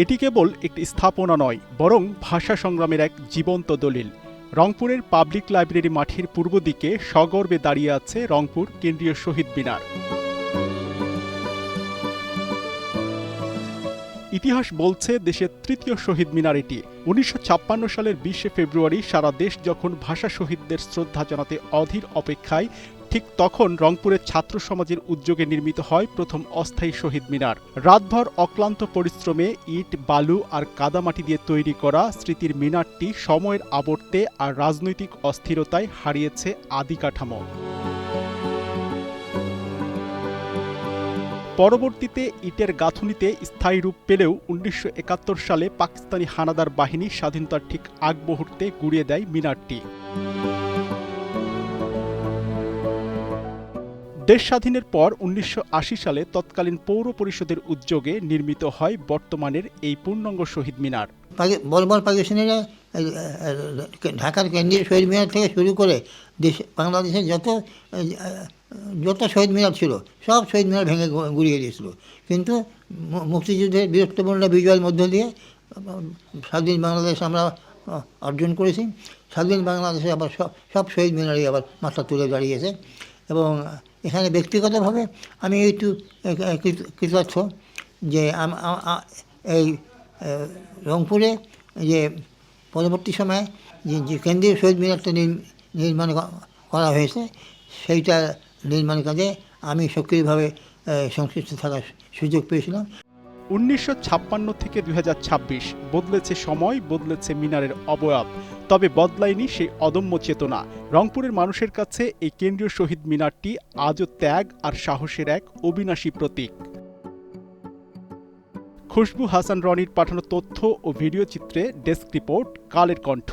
এটি কেবল একটি স্থাপনা নয়, বরং ভাষা সংগ্রামের এক জীবন্ত দলিল। রংপুরের পাবলিক লাইব্রেরি মাঠের পূর্ব দিকে সগর্বে দাঁড়িয়ে আছে রংপুর কেন্দ্রীয় শহীদ মিনার। ইতিহাস বলছে দেশের তৃতীয় শহীদ মিনার এটি। ১৯৫৬ সালের ২০শে ফেব্রুয়ারি সারা দেশ যখন ভাষা শহীদদের শ্রদ্ধা জানাতে অধীর অপেক্ষায়, ঠিক তখন রংপুরের ছাত্র সমাজের উদ্যোগে নির্মিত হয় প্রথম অস্থায়ী শহীদ মিনার। রাতভর অক্লান্ত পরিশ্রমে ইট, বালু আর কাদামাটি দিয়ে তৈরি করা স্মৃতির মিনারটি সময়ের আবর্তে আর রাজনৈতিক অস্থিরতায় হারিয়েছে আদি কাঠামো। পরবর্তীতে ইটের গাঁথুনিতে স্থায়ী রূপ পেলেও ১৯৭১ সালে পাকিস্তানি হানাদার বাহিনী স্বাধীনতার ঠিক আগ মুহূর্তে গুঁড়িয়ে দেয় মিনারটি। দেশ স্বাধীনের পর ১৯৮০ সালে তৎকালীন পৌর পরিষদের উদ্যোগে নির্মিত হয় বর্তমানের এই পূর্ণাঙ্গ শহীদ মিনার। বর্বর পাকিস্তানিরা ঢাকার কেন্দ্রীয় শহীদ মিনার থেকে শুরু করে বাংলাদেশের যত শহীদ মিনার ছিল সব শহীদ মিনার ভেঙে গুড়িয়ে দিয়েছিল। কিন্তু মুক্তিযুদ্ধের বীরত্বপূর্ণ বিজয়ের মধ্য দিয়ে স্বাধীন বাংলাদেশ আমরা অর্জন করেছি। স্বাধীন বাংলাদেশে আবার সব শহীদ মিনারই আবার মাথা তুলে দাঁড়িয়েছে। এবং এখানে ব্যক্তিগতভাবে আমি একটু কৃতজ্ঞ যে এই রংপুরে যে পরবর্তী সময়ে যে কেন্দ্রীয় শহীদ মিনারটা নির্মাণ করা হয়েছে, সেইটা নির্মাণ কাজে আমি সক্রিয়ভাবে সংশ্লিষ্ট থাকার সুযোগ পেয়েছিলাম। ১৯৫৬ থেকে ২০২৬ বদলেছে সময়, বদলেছে মিনারের অবয়ব, তবে বদলায়নি সেই অদম্য চেতনা। রংপুরের মানুষের কাছে এই কেন্দ্রীয় শহীদ মিনারটি আজও ত্যাগ আর সাহসের এক অবিনাশী প্রতীক। খুশবু হাসান রনির পাঠানো তথ্য ও ভিডিও চিত্রে ডেস্ক রিপোর্ট, কালের কণ্ঠ।